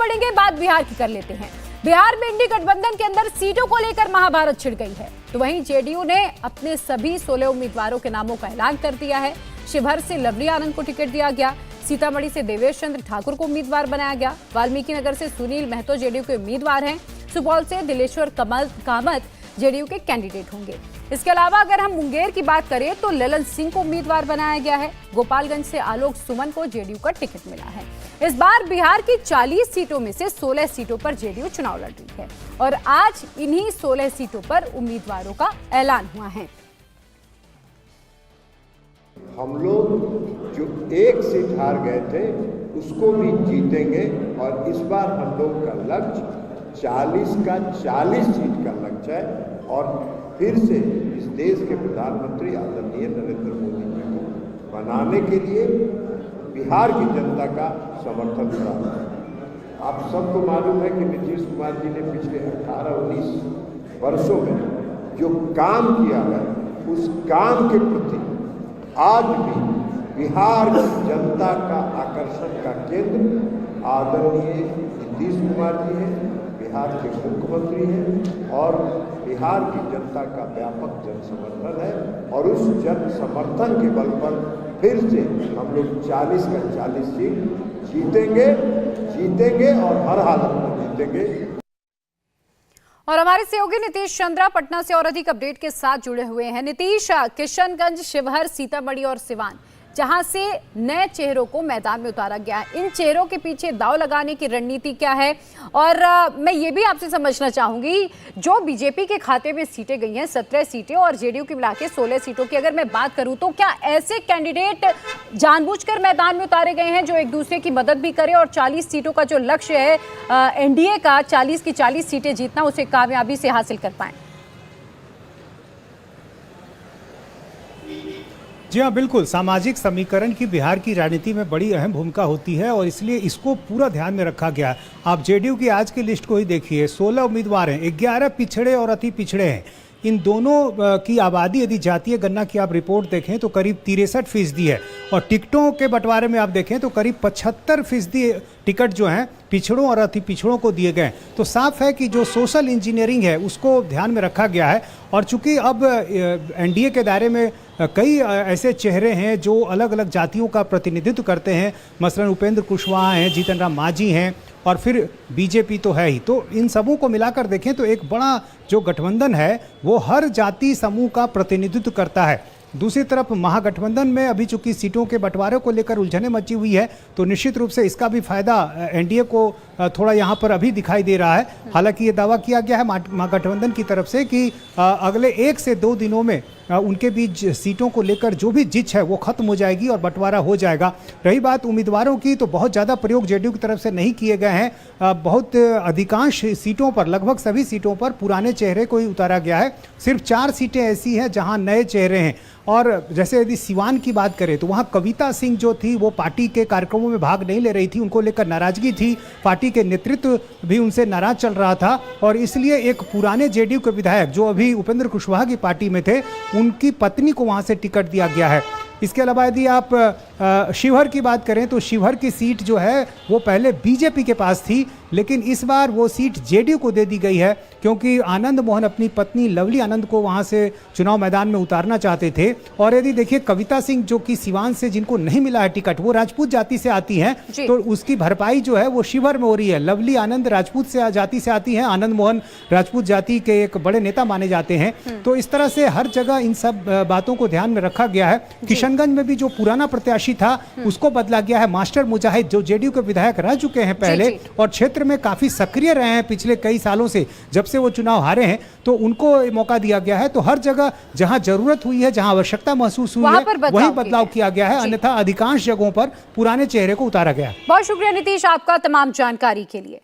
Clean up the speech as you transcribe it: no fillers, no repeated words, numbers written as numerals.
बढ़ेंगे, बात बिहार की कर लेते हैं। बिहार में इंडी गठबंधन के अंदर सीटों को लेकर महाभारत छिड़ गई है। तो वहीं जेडीयू ने अपने सभी 16 उम्मीदवारों के नामों का ऐलान कर दिया है। शिवहर से लवली आनंद को टिकट दिया गया, सीतामढ़ी से देवेश चंद्र ठाकुर को उम्मीदवार बनाया गया, वाल्मीकि नगर से सुनील महतो जेडीयू के उम्मीदवार हैं, सुपौल से दिलेश्वर कामत जेडीयू के कैंडिडेट होंगे। इसके अलावा अगर हम मुंगेर की बात करें तो ललन सिंह को उम्मीदवार बनाया गया है। गोपालगंज से आलोक सुमन को जेडीयू का टिकट मिला है। इस बार बिहार की 40 सीटों में से 16 सीटों पर जेडीयू चुनाव लड़ रही है और आज इन्हीं 16 सीटों पर उम्मीदवारों का ऐलान हुआ है। हम लोग जो एक सीट हार गए थे उसको भी जीतेंगे और इस बार हम लोग का लक्ष्य 40 का 40 सीट का लक्ष्य है और फिर से इस देश के प्रधानमंत्री आदरणीय नरेंद्र मोदी जी को बनाने के लिए बिहार की जनता का समर्थन प्राप्त है। आप सबको मालूम है कि नीतीश कुमार जी ने पिछले 18-19 वर्षों में जो काम किया है उस काम के प्रति आज भी बिहार की जनता का आकर्षण का केंद्र आदरणीय नीतीश कुमार जी हैं, बिहार के मुख्यमंत्री हैं और बिहार की जनता का व्यापक जन समर्थन है और उस जन समर्थन के बल पर फिर से हम लोग 40 का 40 सीट जीतेंगे और हर हालत में जीतेंगे। और हमारे सहयोगी नीतीश चंद्रा पटना से और अधिक अपडेट के साथ जुड़े हुए हैं। नीतीश, किशनगंज, शिवहर, सीतामढ़ी और सिवान जहां से नए चेहरों को मैदान में उतारा गया है, इन चेहरों के पीछे दांव लगाने की रणनीति क्या है? और मैं ये भी आपसे समझना चाहूंगी, जो बीजेपी के खाते में सीटें गई हैं 17 सीटें और जेडीयू की मिला के 16 सीटों की अगर मैं बात करूं तो क्या ऐसे कैंडिडेट जानबूझकर मैदान में उतारे गए हैं जो एक दूसरे की मदद भी करें और 40 सीटों का जो लक्ष्य है एनडीए का 40 की 40 सीटें जीतना, उसे कामयाबी से हासिल कर पाएं? जी हाँ, बिल्कुल। सामाजिक समीकरण की बिहार की राजनीति में बड़ी अहम भूमिका होती है और इसलिए इसको पूरा ध्यान में रखा गया। आप जेडीयू की आज की लिस्ट को ही देखिए, 16 उम्मीदवार हैं, 11 पिछड़े और अति पिछड़े हैं। इन दोनों की आबादी यदि जातीय गणना की आप रिपोर्ट देखें तो करीब 63% है और टिकटों के बंटवारे में आप देखें तो करीब 75% टिकट जो हैं पिछड़ों और अति पिछड़ों को दिए गए। तो साफ है कि जो सोशल इंजीनियरिंग है उसको ध्यान में रखा गया है और चूंकि अब एनडीए के दायरे में कई ऐसे चेहरे हैं जो अलग अलग जातियों का प्रतिनिधित्व करते हैं, मसलन उपेंद्र कुशवाहा हैं, जीतन राम मांझी हैं और फिर बीजेपी तो है ही। तो इन सबों को मिलाकर देखें तो एक बड़ा जो गठबंधन है वो हर जाति समूह का प्रतिनिधित्व करता है। दूसरी तरफ महागठबंधन में अभी चूंकि सीटों के बंटवारे को लेकर उलझने मची हुई है तो निश्चित रूप से इसका भी फायदा एनडीए को थोड़ा यहाँ पर अभी दिखाई दे रहा है। हालांकि ये दावा किया गया है महागठबंधन की तरफ से कि अगले 1 से 2 दिनों में उनके बीच सीटों को लेकर जो भी जिच है वो खत्म हो जाएगी और बंटवारा हो जाएगा। रही बात उम्मीदवारों की, तो बहुत ज़्यादा प्रयोग जेडीयू की तरफ से नहीं किए गए हैं। बहुत अधिकांश सीटों पर, लगभग सभी सीटों पर पुराने चेहरे को ही उतारा गया है। सिर्फ 4 सीटें ऐसी हैं जहां नए चेहरे हैं। और जैसे यदि सिवान की बात करें तो वहां कविता सिंह जो थी वो पार्टी के कार्यक्रमों में भाग नहीं ले रही थी, उनको लेकर नाराजगी थी, पार्टी के नेतृत्व भी उनसे नाराज चल रहा था और इसलिए एक पुराने जेडीयू के विधायक जो अभी उपेंद्र कुशवाहा की पार्टी में थे उनकी पत्नी को वहां से टिकट दिया गया है। इसके अलावा यदि आप शिवहर की बात करें तो शिवहर की सीट जो है वो पहले बीजेपी के पास थी लेकिन इस बार वो सीट जेडीयू को दे दी गई है क्योंकि आनंद मोहन अपनी पत्नी लवली आनंद को वहां से चुनाव मैदान में उतारना चाहते थे। और यदि देखिए कविता सिंह जो कि सिवान से जिनको नहीं मिला है टिकट, वो राजपूत जाति से आती हैं तो उसकी भरपाई जो है वो शिवहर में हो रही है। लवली आनंद राजपूत से जाति से आती हैं, आनंद मोहन राजपूत जाति के एक बड़े नेता माने जाते हैं। तो इस तरह से हर जगह इन सब बातों को ध्यान में रखा गया है। किशनगंज में भी जो पुराना प्रत्याशी था उसको बदला गया है। मास्टर मुजाहिद जो जेडीयू के विधायक रह चुके हैं पहले और क्षेत्र में काफी सक्रिय रहे हैं पिछले कई सालों से, जब से वो चुनाव हारे हैं तो उनको मौका दिया गया है। तो हर जगह जहां जरूरत हुई है, जहां आवश्यकता महसूस हुई है वही बदलाव किया गया है, अन्यथा अधिकांश जगहों पर पुराने चेहरे को उतारा गया। बहुत शुक्रिया नीतीश आपका तमाम जानकारी के लिए।